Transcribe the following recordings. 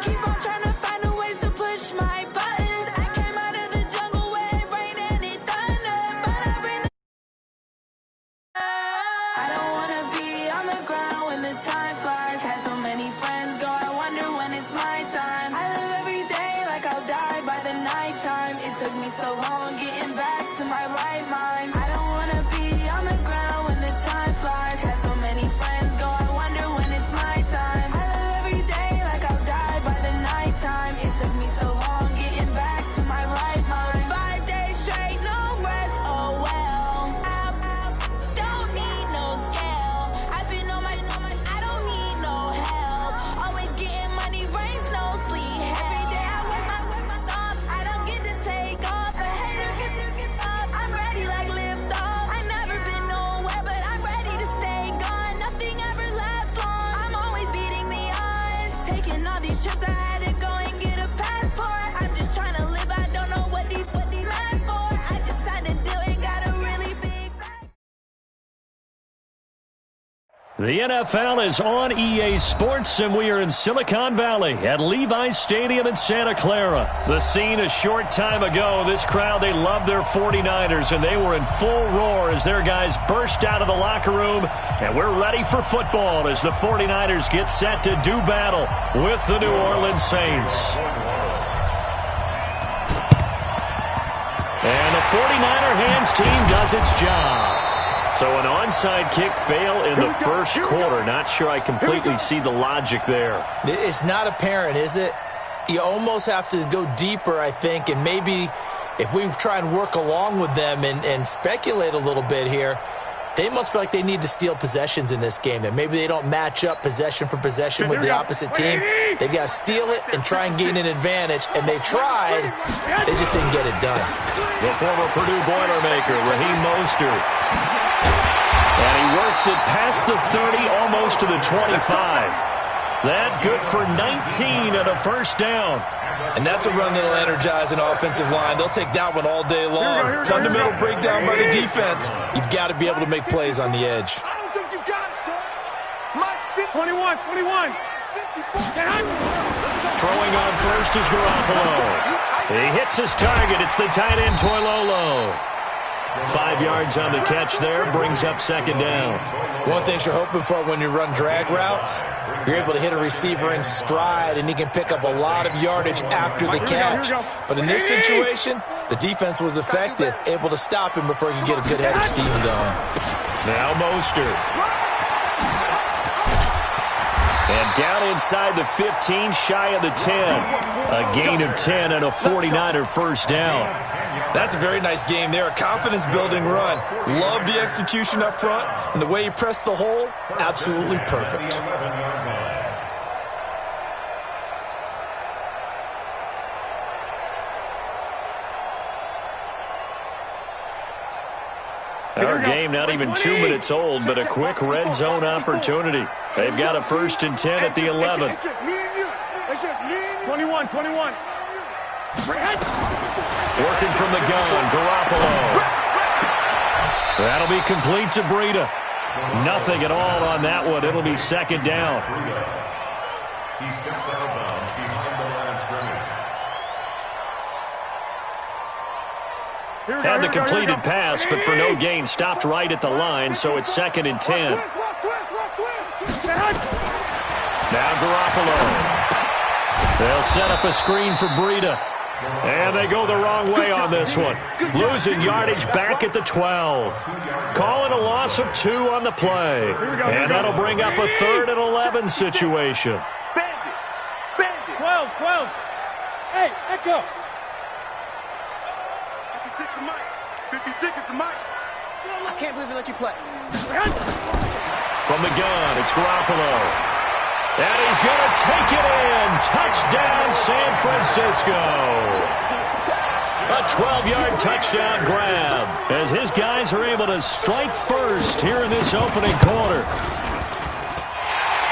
keep on trying to find a ways to push my buttons. I came out of the jungle where it rained and it thundered, but I bring the I don't wanna be on the ground when the time flies. Had so many friends go, I wonder when it's my time. I live every day like I'll die by the nighttime. It took me so long getting back to my right mind. I don't wanna be on the ground when the time flies. Had so many friends go, I wonder when it's my time. I live every day like I'll die by the nighttime. It took me so long getting back to my right mind. 5 days straight, no rest, oh well. Don't need no scale. I've been on my, I don't need no help. Always getting money, rains, no sleep. Every day I work my thumb. I don't get to take off. But haters get up. I'm ready like lift off. I never been nowhere, but I'm ready to stay gone. Nothing ever lasts long. I'm always beating the odds. Taking all these trips, I had to go and get a passport. I'm just trying to live. I don't know what they mad for. I just had to do it. Got a really big bag. The NFL is on EA Sports, and we are in Silicon Valley at Levi's Stadium in Santa Clara. The scene a short time ago, this crowd, they love their 49ers, and they were in full roar as their guys burst out of the locker room, and we're ready for football as the 49ers get set to do battle with the New Orleans Saints. And the 49er hands team does its job. So an onside kick fail in the first quarter. Not sure I completely see the logic there. It's not apparent, is it? You almost have to go deeper, I think, and maybe if we try and work along with them and speculate a little bit here, they must feel like they need to steal possessions in this game. That maybe they don't match up possession for possession with the opposite team. They've got to steal it and try and gain an advantage, and they tried. They just didn't get it done. The former Purdue Boilermaker, Raheem Mostert. And he works it past the 30, almost to the 25. That good for 19 and a first down. And that's a run that'll energize an offensive line. They'll take that one all day long. Fundamental breakdown by the defense. You've got to be able to make plays on the edge. I don't think you got it, son. Mike's 21. Throwing on first is Garoppolo. He hits his target. It's the tight end, Toilolo. 5 yards on the catch there, brings up second down. One thing you're hoping for when you run drag routes, you're able to hit a receiver in stride, and he can pick up a lot of yardage after the catch. But in this situation, the defense was effective, able to stop him before he could get a good head of steam going. Now Mostert. And down inside the 15, shy of the 10. A gain of 10 and a 49er first down. That's a very nice game there. A confidence-building run. Love the execution up front, and the way he pressed the hole, absolutely perfect. Our game not even 2 minutes old, but a quick red zone opportunity. They've got a 1st and 10 at the 11. It's just me and you. It's just me and you. 21. Working from the gun, Garoppolo. That'll be complete to Breida. Nothing at all on that one. It'll be second down. He steps out of bounds behind the line of scrimmage. Had the completed pass, but for no gain, stopped right at the line, so it's 2nd and 10. Now Garoppolo. They'll set up a screen for Breida. And they go the wrong way on this one. Losing yardage back at the 12. Call it a loss of 2 on the play. And that'll bring up a 3rd and 11 situation. Bandit. 12. Hey, echo. 56 is Mike. 56 is the Mike. I can't believe they let you play. From the gun, it's Garoppolo. And he's going to take it in. Touchdown, San Francisco. A 12-yard touchdown grab as his guys are able to strike first here in this opening quarter.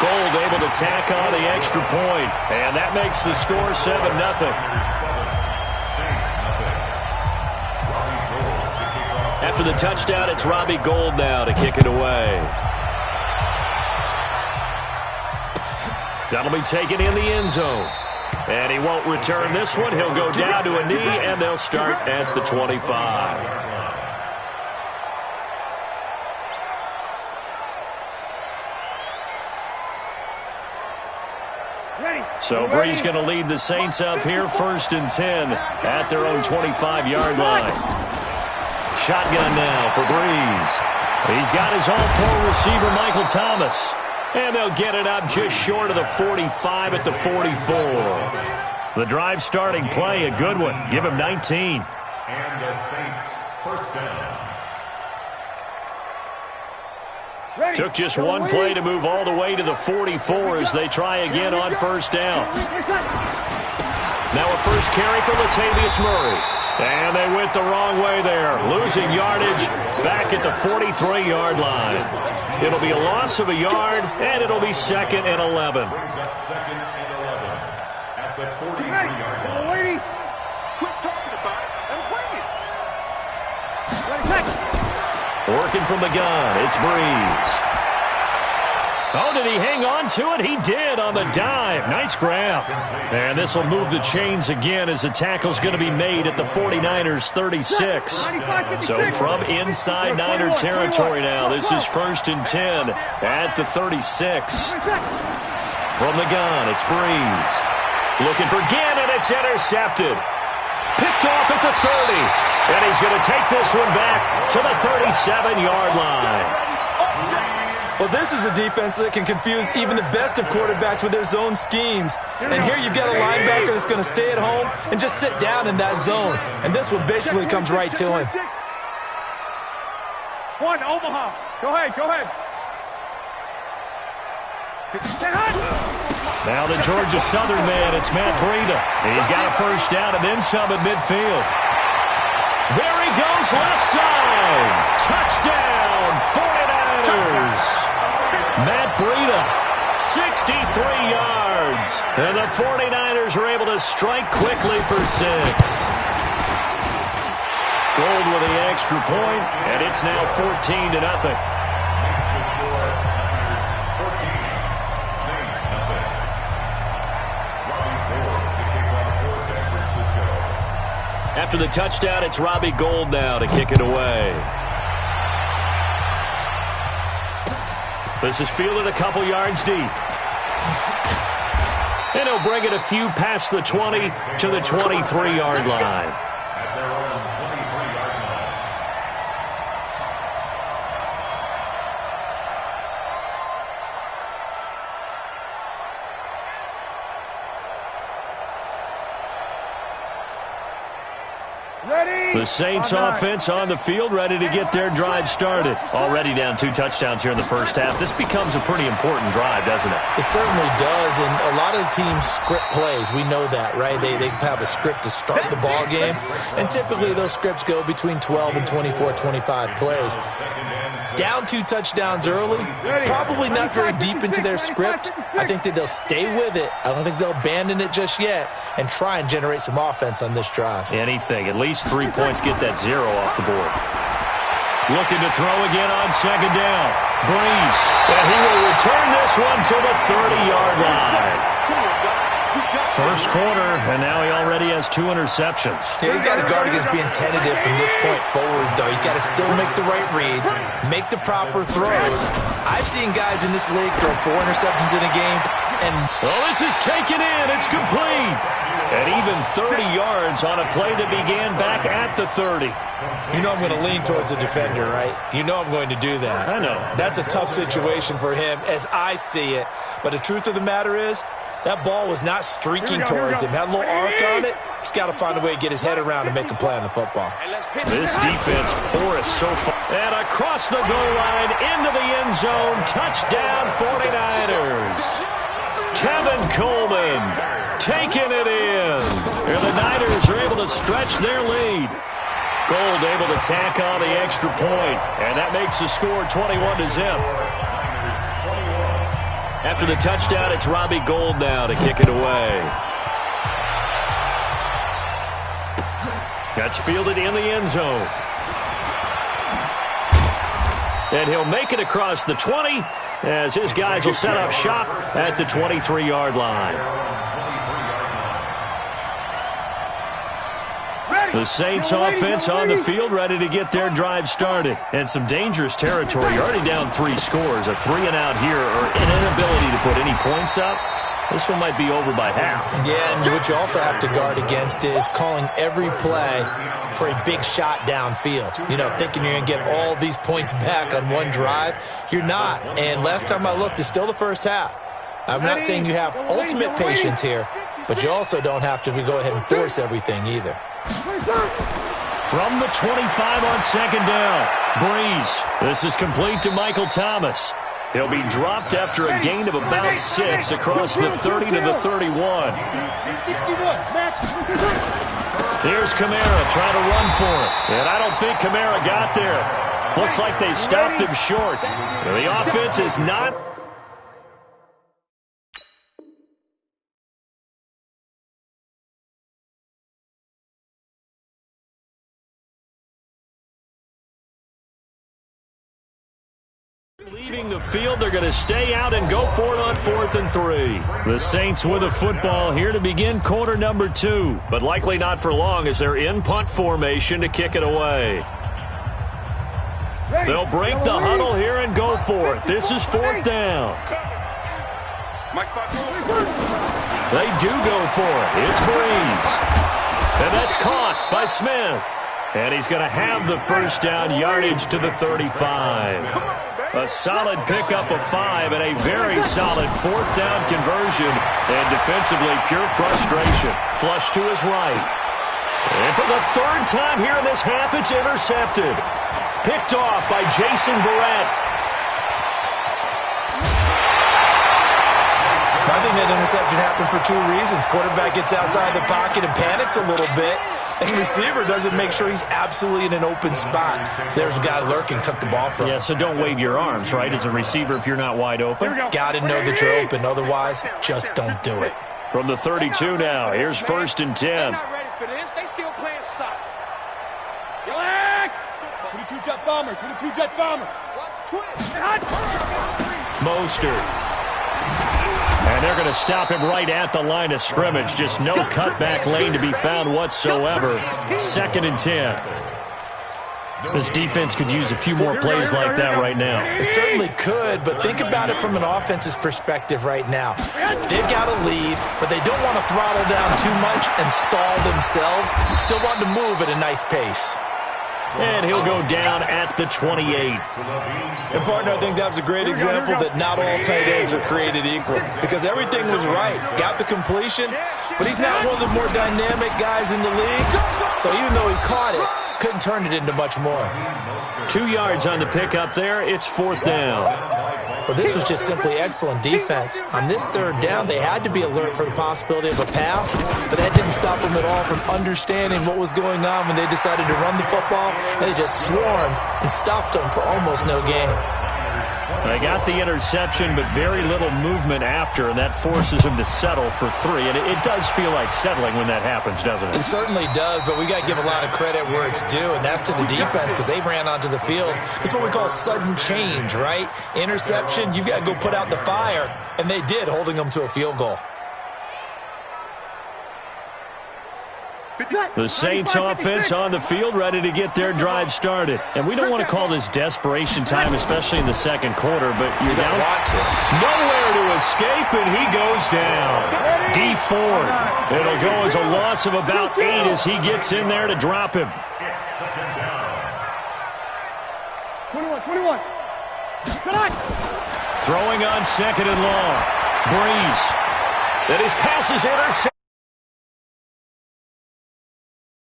Gold able to tack on the extra point, and that makes the score 7-0. After the touchdown, it's Robbie Gould now to kick it away. That'll be taken in the end zone. And he won't return this one. He'll go down to a knee, and they'll start at the 25. So Bree's going to lead the Saints up here, 1st and 10 at their own 25-yard line. Shotgun now for Breeze. He's got his all-pro receiver, Michael Thomas. And they'll get it up just short of the 45 at the 44. The drive starting play, a good one. Give him 19. And the Saints, 1st down. Took just one play to move all the way to the 44 as they try again on 1st down. Now a first carry for Latavius Murray. And they went the wrong way there, losing yardage back at the 43-yard line. It'll be a loss of a yard, and it'll be 2nd and 11. Brings up 2nd and 11 at the 43-yard line. Quit talking about it and bring it. Working from the gun, it's Breeze. Oh, did he hang on to it? He did on the dive. Nice grab. And this will move the chains again as the tackle's going to be made at the 49ers' 36. So from inside Niner territory now, this is 1st and 10 at the 36. From the gun, it's Breeze. Looking for Gannon, it's intercepted. Picked off at the 30. And he's going to take this one back to the 37-yard line. Well, this is a defense that can confuse even the best of quarterbacks with their zone schemes. And here you've got a linebacker that's going to stay at home and just sit down in that zone. And this one basically comes right to him. One, Omaha. Go ahead. Now the Georgia Southern man, it's Matt Breida. He's got a first down and then some at midfield. There he goes, left side. Touchdown, 49ers. Matt Breida, 63 yards. And the 49ers are able to strike quickly for 6. Gold with the extra point, and it's now 14-0. Makes the score Niners 14, Saints nothing. Robbie Gould to kick off for San Francisco. After the touchdown, it's Robbie Gould now to kick it away. This is fielded a couple yards deep. And he'll bring it a few past the 20 to the 23-yard line. At their own 23-yard line. The Saints offense on the field, ready to get their drive started. Already down 2 touchdowns here in the first half. This becomes a pretty important drive, doesn't it? It certainly does, and a lot of the teams script plays. We know that, right? They have a script to start the ball game, and typically those scripts go between 12 and 24, 25 plays. Down 2 touchdowns early, probably not very deep into their script. I think that they'll stay with it. I don't think they'll abandon it just yet and try and generate some offense on this drive. Anything. At least 3 points, get that 0 off the board. Looking to throw again on 2nd down. Breeze. And he will return this one to the 30-yard line. First quarter, and now he already has 2 interceptions. Yeah, he's got to guard against being tentative from this point forward, though. He's got to still make the right reads, make the proper throws. I've seen guys in this league throw 4 interceptions in a game, and... Oh, this is taken in. It's complete. And even 30 yards on a play that began back at the 30. You know I'm going to lean towards the defender, right? You know I'm going to do that. I know. That's a tough situation for him as I see it. But the truth of the matter is, that ball was not streaking towards him. Had a little arc on it. He's got to find a way to get his head around and make a play on the football. This defense porous so far. And across the goal line, into the end zone. Touchdown, 49ers. Tevin Coleman taking it in. And the Niners are able to stretch their lead. Gold able to tack on the extra point. And that makes the score 21-0. After the touchdown, it's Robbie Gould now to kick it away. That's fielded in the end zone. And he'll make it across the 20 as his guys will set up shop at the 23-yard line. The Saints offense on the field, ready to get their drive started. And some dangerous territory. You're already down 3 scores. A 3-and-out here, or an inability to put any points up. This one might be over by half. Yeah, and what you also have to guard against is calling every play for a big shot downfield. You know, thinking you're going to get all these points back on one drive. You're not. And last time I looked, it's still the first half. I'm not saying you have ultimate patience here, but you also don't have to go ahead and force everything either. From the 25 on second down, Breeze. This is complete to Michael Thomas. He'll be dropped after a gain of about 6 across the 30 to the 31. Here's Kamara trying to run for it. And I don't think Kamara got there. Looks like they stopped him short. The offense is not... leaving the field. They're going to stay out and go for it on 4th and 3. The Saints with a football here to begin quarter number 2, but likely not for long as they're in punt formation to kick it away. They'll break the huddle here and go for it. This is 4th down. They do go for it. It's Breeze. And that's caught by Smith. And he's going to have the first down, yardage to the 35. A solid pickup of 5 and a very solid 4th down conversion. And defensively, pure frustration. Flush to his right. And for the 3rd time here in this half, it's intercepted. Picked off by Jason Verrett. I think that interception happened for 2 reasons. Quarterback gets outside the pocket and panics a little bit. And receiver doesn't make sure he's absolutely in an open spot. So there's a guy lurking, took the ball from him. Yeah, so don't wave your arms, right, as a receiver if you're not wide open. Got to know that you're open. Otherwise, just don't do it. From the 32 now, here's 1st and 10. They're not ready for this. They still playing soft. 22 jet bomber, 22 jet bomber. Mostert. And they're going to stop him right at the line of scrimmage. Just no cutback lane to be found whatsoever. 2nd and 10. This defense could use a few more plays like that right now. It certainly could, but think about it from an offense's perspective right now. They've got a lead, but they don't want to throttle down too much and stall themselves. Still want to move at a nice pace. And he'll go down at the 28. And, partner, I think that's a great example that not all tight ends are created equal. Because everything was right. Got the completion, but he's not one of the more dynamic guys in the league. So even though he caught it, couldn't turn it into much more. 2 yards on the pickup there. It's 4th down. Well, this was just simply excellent defense. On this 3rd down, they had to be alert for the possibility of a pass, but that didn't stop them at all from understanding what was going on when they decided to run the football, and they just swarmed and stopped them for almost no gain. They got the interception, but very little movement after, and that forces them to settle for 3. And it does feel like settling when that happens, doesn't it? It certainly does, but we got to give a lot of credit where it's due, and that's to the defense because they ran onto the field. It's what we call sudden change, right? Interception, you've got to go put out the fire, and they did, holding them to a field goal. The Saints offense on the field, ready to get their drive started. And we don't want to call this desperation time, especially in the 2nd quarter, but you don't want to. Nowhere to escape, and he goes down. D Ford. It'll go as a loss of about 8 as he gets in there to drop him. 21. Throwing on 2nd and long. Breeze. And his pass is intercepted.